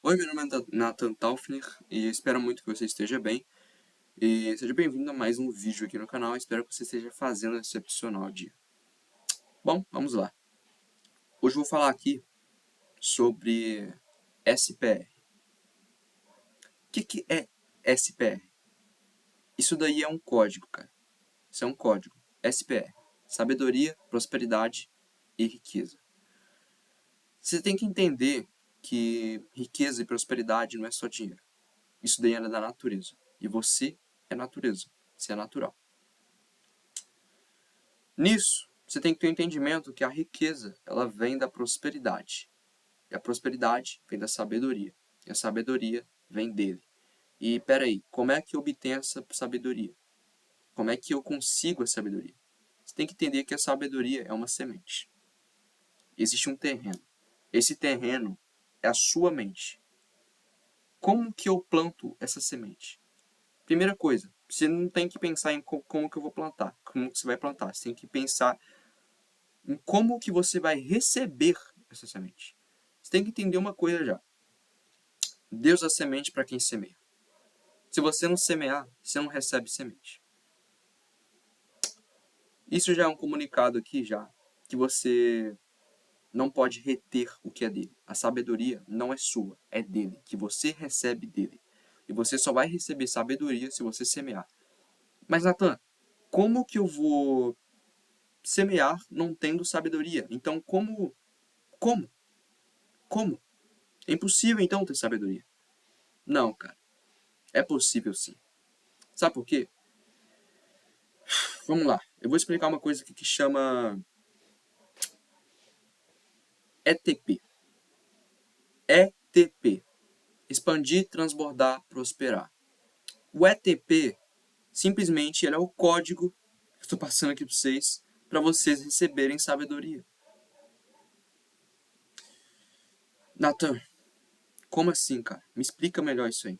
Oi, meu nome é Nathan Taufner e espero muito que você esteja bem. E seja bem-vindo a mais um vídeo aqui no canal. Espero que você esteja fazendo um excepcional dia. Bom, vamos lá. Hoje eu vou falar aqui sobre SPR. O que é SPR? Isso daí é um código, cara. Isso é um código. SPR. Sabedoria, prosperidade e riqueza. Você tem que entender que riqueza e prosperidade não é só dinheiro. Isso daí é da natureza. E você é natureza. Você é natural. Nisso, você tem que ter o entendimento que a riqueza, ela vem da prosperidade. E a prosperidade vem da sabedoria. E a sabedoria vem dele. E peraí, como é que eu obtenho essa sabedoria? Como é que eu consigo a sabedoria? Você tem que entender que a sabedoria é uma semente. Existe um terreno. Esse terreno é a sua mente. Como que eu planto essa semente? Primeira coisa, você não tem que pensar em como que eu vou plantar, como que você vai plantar. Você tem que pensar em como que você vai receber essa semente. Você tem que entender uma coisa já. Deus dá semente para quem semeia. Se você não semear, você não recebe semente. Isso já é um comunicado aqui já, que você não pode reter o que é dele. A sabedoria não é sua, é dele, que você recebe dele. E você só vai receber sabedoria se você semear. Mas, Natan, como que eu vou semear não tendo sabedoria? Então, como? Como? Como? É impossível, então, ter sabedoria. Não, cara. É possível sim. Sabe por quê? Vamos lá. Eu vou explicar uma coisa aqui que chama ETP. ETP. Expandir, transbordar, prosperar. O ETP, simplesmente, ele é o código que eu estou passando aqui para vocês receberem sabedoria. Nathan, como assim, cara? Me explica melhor isso aí.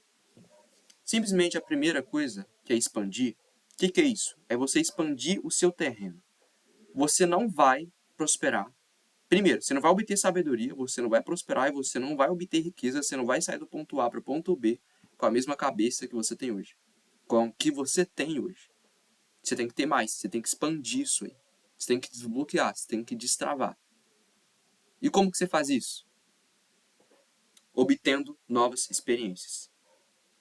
Simplesmente a primeira coisa, que é expandir, o que é isso? É você expandir o seu terreno. Você não vai prosperar. Primeiro, você não vai obter sabedoria, você não vai prosperar e você não vai obter riqueza, você não vai sair do ponto A para o ponto B com a mesma cabeça que você tem hoje. Com o que você tem hoje. Você tem que ter mais, você tem que expandir isso aí. Você tem que desbloquear, você tem que destravar. E como que você faz isso? Obtendo novas experiências.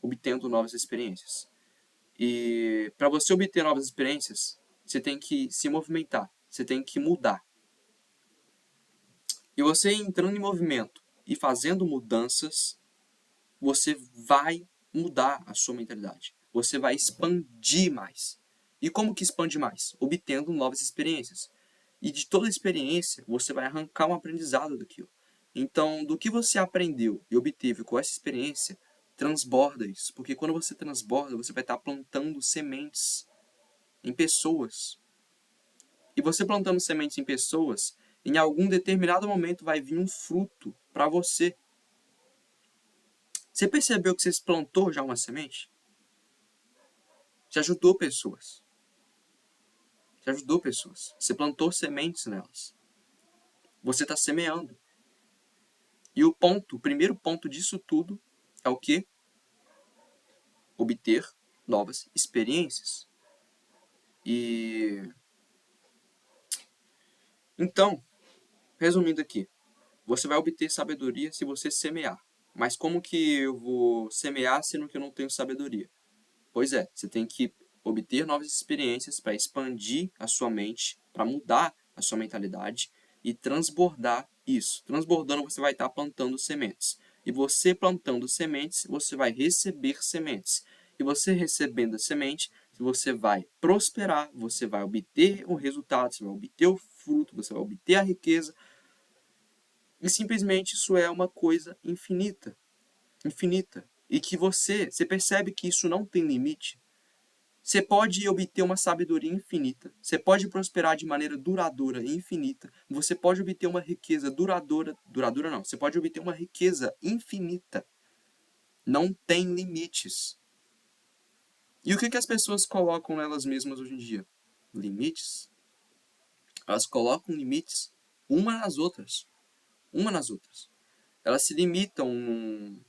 Obtendo novas experiências. E para você obter novas experiências, você tem que se movimentar, você tem que mudar. E você entrando em movimento e fazendo mudanças, você vai mudar a sua mentalidade. Você vai expandir mais. E como que expande mais? Obtendo novas experiências. E de toda experiência, você vai arrancar um aprendizado daquilo. Então, do que você aprendeu e obteve com essa experiência, transborda isso. Porque quando você transborda, você vai estar plantando sementes em pessoas. E você plantando sementes em pessoas, em algum determinado momento vai vir um fruto para você. Você percebeu que você plantou já uma semente? Você ajudou pessoas. Você ajudou pessoas. Você plantou sementes nelas. Você está semeando. E o primeiro ponto disso tudo é o quê? Obter novas experiências. E então, resumindo aqui, você vai obter sabedoria se você semear. Mas como que eu vou semear sendo que eu não tenho sabedoria? Pois é, você tem que obter novas experiências para expandir a sua mente, para mudar a sua mentalidade e transbordar isso. Transbordando, você vai estar plantando sementes. E você plantando sementes, você vai receber sementes. E você recebendo a semente, você vai prosperar, você vai obter o resultado, você vai obter o fruto, você vai obter a riqueza. E simplesmente isso é uma coisa infinita. Infinita. E que você percebe que isso não tem limite. Você pode obter uma sabedoria infinita, você pode prosperar de maneira duradoura e infinita, você pode obter uma riqueza duradoura não, você pode obter uma riqueza infinita. Não tem limites. E o que as pessoas colocam nelas mesmas hoje em dia? Limites? Elas colocam limites uma nas outras. Uma nas outras. Elas se limitam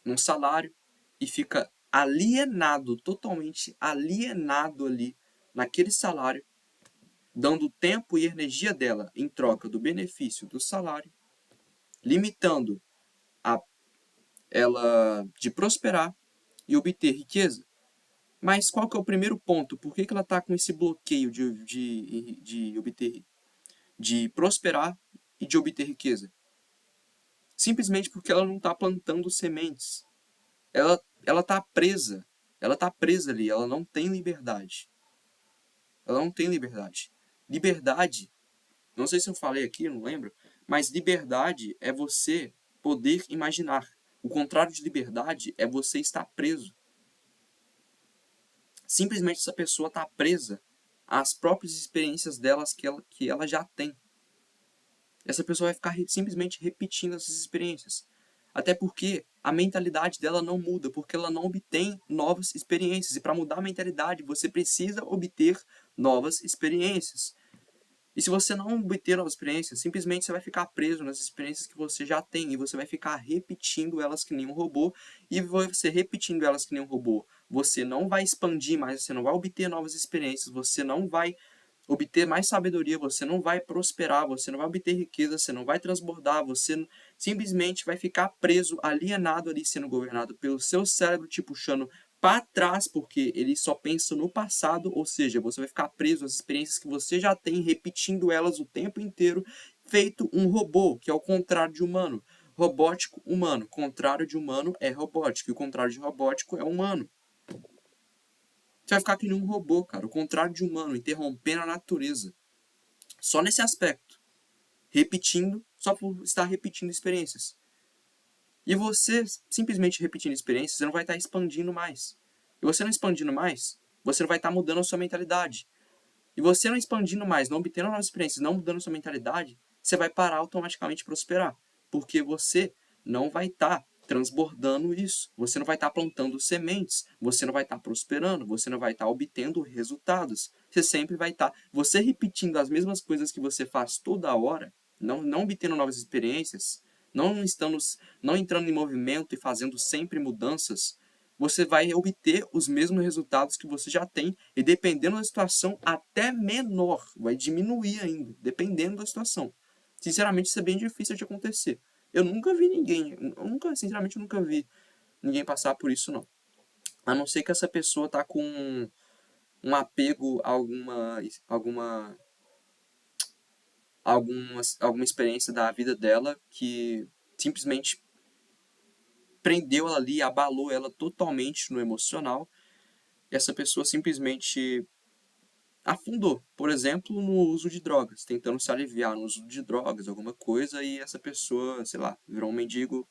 num salário e fica alienado, totalmente alienado ali naquele salário, dando tempo e energia dela em troca do benefício do salário, limitando a ela de prosperar e obter riqueza. Mas qual que é o primeiro ponto? Por que ela está com esse bloqueio de prosperar e de obter riqueza? Simplesmente porque ela não está plantando sementes. Ela está presa. Ela está presa ali. Ela não tem liberdade. Ela não tem liberdade. Liberdade, não sei se eu falei aqui, não lembro, mas liberdade é você poder imaginar. O contrário de liberdade é você estar preso. Simplesmente essa pessoa está presa às próprias experiências delas que ela já tem. Essa pessoa vai ficar simplesmente repetindo essas experiências. Até porque a mentalidade dela não muda, porque ela não obtém novas experiências. E para mudar a mentalidade, você precisa obter novas experiências. E se você não obter novas experiências, simplesmente você vai ficar preso nas experiências que você já tem. E você vai ficar repetindo elas que nem um robô. E você repetindo elas que nem um robô, você não vai expandir mais, você não vai obter novas experiências, você não vai obter mais sabedoria, você não vai prosperar, você não vai obter riqueza, você não vai transbordar, você simplesmente vai ficar preso, alienado ali, sendo governado pelo seu cérebro, te puxando para trás, porque ele só pensa no passado, ou seja, você vai ficar preso às experiências que você já tem, repetindo elas o tempo inteiro, feito um robô, que é o contrário de humano. Robótico, humano. Contrário de humano é robótico, e o contrário de robótico é humano. Você vai ficar que nem um robô, cara. O contrário de humano, interrompendo a natureza. Só nesse aspecto. Repetindo, só por estar repetindo experiências. E você, simplesmente repetindo experiências, você não vai estar expandindo mais. E você não expandindo mais, você não vai estar mudando a sua mentalidade. E você não expandindo mais, não obtendo novas experiências, não mudando a sua mentalidade, você vai parar automaticamente de prosperar. Porque você não vai estar transbordando isso. Você não vai estar plantando sementes. Você não vai estar prosperando. Você não vai estar obtendo resultados. Você sempre vai estar. Você repetindo as mesmas coisas que você faz toda hora, não obtendo novas experiências, não entrando em movimento e fazendo sempre mudanças, você vai obter os mesmos resultados que você já tem e, dependendo da situação, até menor, vai diminuir ainda, dependendo da situação. Sinceramente, isso é bem difícil de acontecer. Eu nunca vi ninguém, sinceramente, eu nunca vi ninguém passar por isso, não. A não ser que essa pessoa tá com um apego a alguma experiência da vida dela que simplesmente prendeu ela ali, abalou ela totalmente no emocional. E essa pessoa simplesmente afundou, por exemplo, no uso de drogas, tentando se aliviar no uso de drogas, alguma coisa, e essa pessoa, sei lá, virou um mendigo.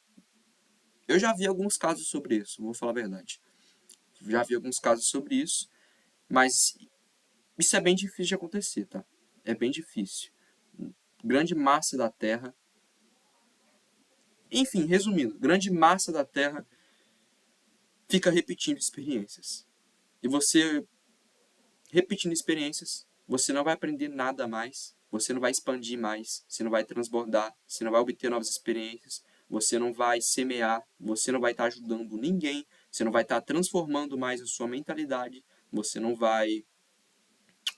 Eu já vi alguns casos sobre isso, vou falar a verdade. Já vi alguns casos sobre isso, mas isso é bem difícil de acontecer, tá? É bem difícil. Grande massa da Terra. Enfim, resumindo, grande massa da Terra fica repetindo experiências. E você repetindo experiências, você não vai aprender nada mais, você não vai expandir mais, você não vai transbordar, você não vai obter novas experiências, você não vai semear, você não vai estar ajudando ninguém, você não vai estar transformando mais a sua mentalidade, você não vai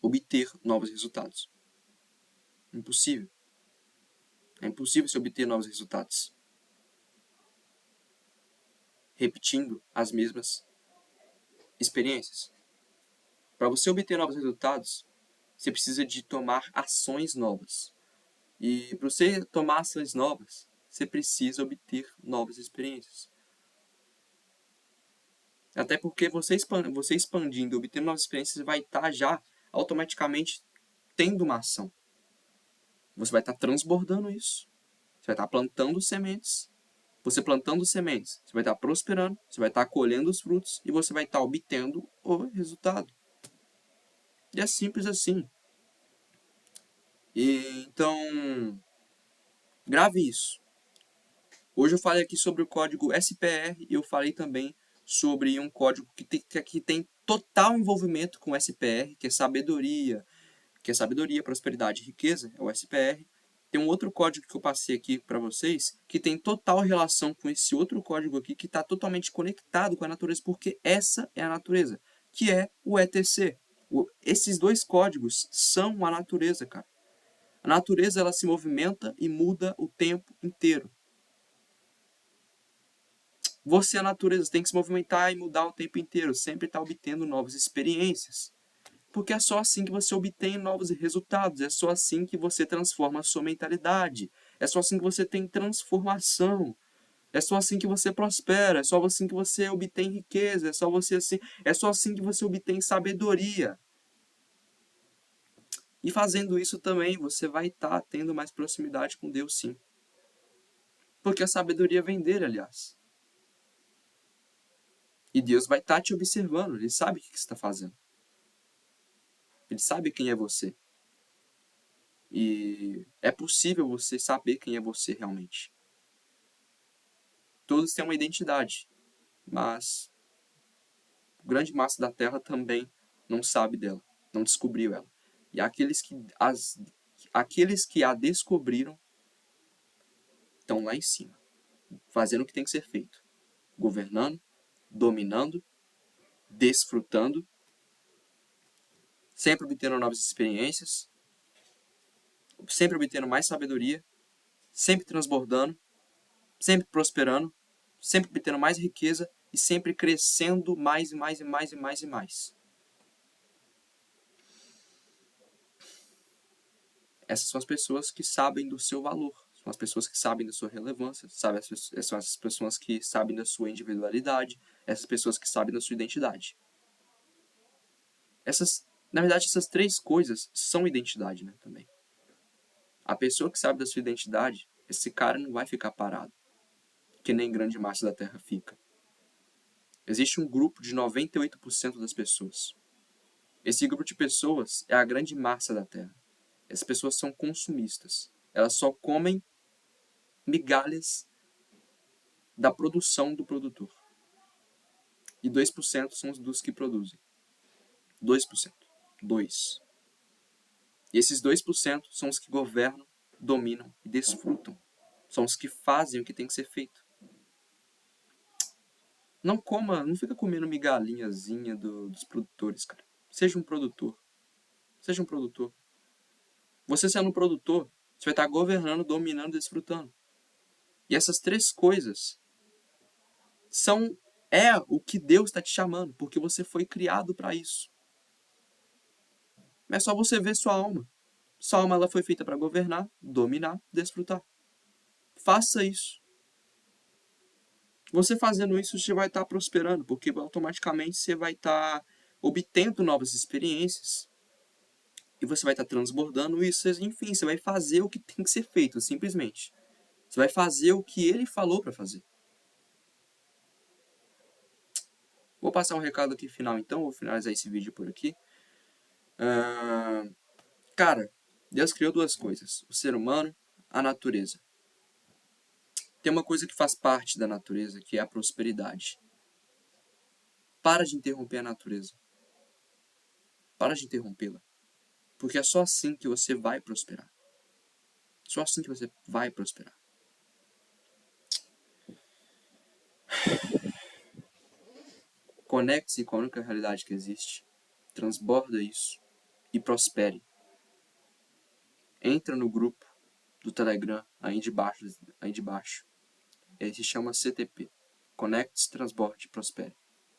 obter novos resultados. Impossível. É impossível se obter novos resultados repetindo as mesmas experiências. Para você obter novos resultados, você precisa de tomar ações novas. E para você tomar ações novas, você precisa obter novas experiências. Até porque você expandindo, obtendo novas experiências, vai estar já automaticamente tendo uma ação. Você vai estar transbordando isso. Você vai estar plantando sementes. Você plantando sementes, você vai estar prosperando, você vai estar colhendo os frutos e você vai estar obtendo o resultado. E é simples assim. Então, grave isso. Hoje eu falei aqui sobre o código SPR e eu falei também sobre um código que tem total envolvimento com o SPR, que é sabedoria, prosperidade e riqueza, é o SPR. tem um outro código que eu passei aqui para vocês que tem total relação com esse outro código aqui que está totalmente conectado com a natureza, porque essa é a natureza, que é o ETC. Esses dois códigos são a natureza, cara. A natureza, ela se movimenta e muda o tempo inteiro. Você, a natureza, tem que se movimentar e mudar o tempo inteiro, sempre está obtendo novas experiências. Porque é só assim que você obtém novos resultados, é só assim que você transforma a sua mentalidade, é só assim que você tem transformação, é só assim que você prospera, é só assim que você obtém riqueza, é só assim que você obtém sabedoria. E fazendo isso também, você vai estar tendo mais proximidade com Deus, sim. Porque a sabedoria vem dele, aliás. E Deus vai estar te observando, ele sabe o que você está fazendo. Ele sabe quem é você. E é possível você saber quem é você realmente. Todos têm uma identidade, mas a grande massa da Terra também não sabe dela, não descobriu ela. E aqueles que a descobriram estão lá em cima, fazendo o que tem que ser feito. Governando, dominando, desfrutando, sempre obtendo novas experiências, sempre obtendo mais sabedoria, sempre transbordando, sempre prosperando, sempre obtendo mais riqueza e sempre crescendo mais e mais e mais e mais e mais. Essas são as pessoas que sabem do seu valor, são as pessoas que sabem da sua relevância, são as pessoas que sabem da sua individualidade, essas pessoas que sabem da sua identidade. Na verdade, essas três coisas são identidade, né, também. A pessoa que sabe da sua identidade, esse cara não vai ficar parado, que nem grande massa da Terra fica. Existe um grupo de 98% das pessoas. Esse grupo de pessoas é a grande massa da Terra. Essas pessoas são consumistas. Elas só comem migalhas da produção do produtor. E 2% são os dos que produzem. 2%. 2%. E esses 2% são os que governam, dominam e desfrutam. São os que fazem o que tem que ser feito. Não fica comendo migalhinhazinha dos produtores, cara. Seja um produtor. Seja um produtor. Você sendo um produtor, você vai estar governando, dominando e desfrutando. E essas três coisas é o que Deus está te chamando, porque você foi criado para isso. É só você ver sua alma. Sua alma ela foi feita para governar, dominar, desfrutar. Faça isso. Você fazendo isso, você vai estar prosperando, porque automaticamente você vai estar obtendo novas experiências. E você vai estar transbordando isso, enfim, você vai fazer o que tem que ser feito, simplesmente. Você vai fazer o que ele falou para fazer. Vou passar um recado aqui final, então. Vou finalizar esse vídeo por aqui. Cara, Deus criou duas coisas. O ser humano, a natureza. Tem uma coisa que faz parte da natureza, que é a prosperidade. Para de interromper a natureza. Para de interrompê-la. Porque é só assim que você vai prosperar. Só assim que você vai prosperar. Conecte-se com a única realidade que existe. Transborda isso. E prospere. Entra no grupo do Telegram aí de baixo. Ele se chama CTP. Conecte-se, transborde e prospere.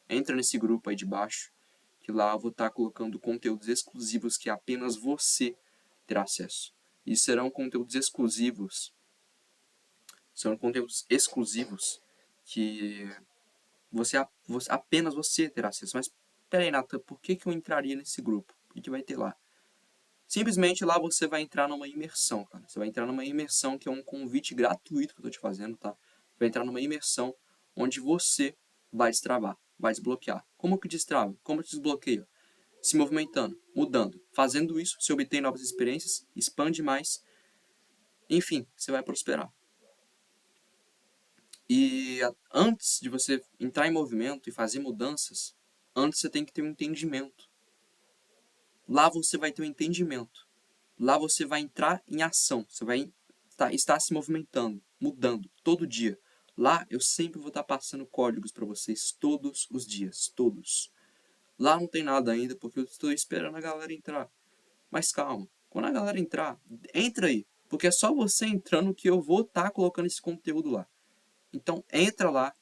Entra nesse grupo aí de baixo, que lá eu vou estar colocando conteúdos exclusivos que apenas você terá acesso. E serão conteúdos exclusivos. Serão conteúdos exclusivos que apenas você terá acesso. Mas peraí, Nathan, por que eu entraria nesse grupo? O que vai ter lá? Simplesmente lá você vai entrar numa imersão, cara. Você vai entrar numa imersão que é um convite gratuito que eu tô te fazendo, tá? Vai entrar numa imersão onde você vai destravar, vai desbloquear. Como que destrava? Como que desbloqueia? Se movimentando, mudando. Fazendo isso, você obtém novas experiências, expande mais. Enfim, você vai prosperar. E antes de você entrar em movimento e fazer mudanças, antes você tem que ter um entendimento. Lá você vai ter um entendimento. Lá você vai entrar em ação. Você vai está se movimentando, mudando, todo dia. Lá eu sempre vou estar passando códigos para vocês todos os dias, todos. Lá não tem nada ainda porque eu estou esperando a galera entrar. Mas calma, quando a galera entrar, entra aí, porque é só você entrando que eu vou estar colocando esse conteúdo lá. Então entra lá,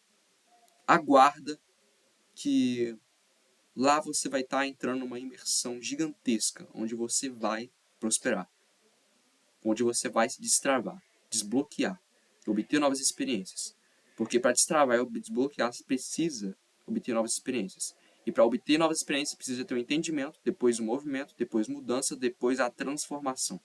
aguarda que lá você vai estar entrando numa imersão gigantesca, onde você vai prosperar, onde você vai se destravar, desbloquear, obter novas experiências. Porque para destravar e desbloquear, você precisa obter novas experiências. E para obter novas experiências, precisa ter o entendimento, depois o movimento, depois mudança, depois a transformação.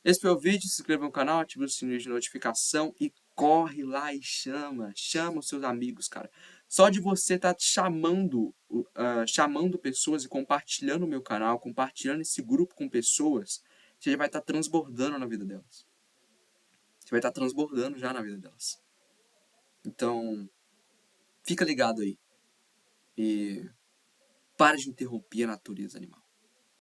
Esse foi o vídeo, se inscreva no canal, ative o sininho de notificação e corre lá e chama os seus amigos, cara. Só de você estar chamando pessoas e compartilhando o meu canal, compartilhando esse grupo com pessoas, você já vai estar transbordando na vida delas. Você vai estar transbordando já na vida delas. Então, fica ligado aí. E para de interromper a natureza animal.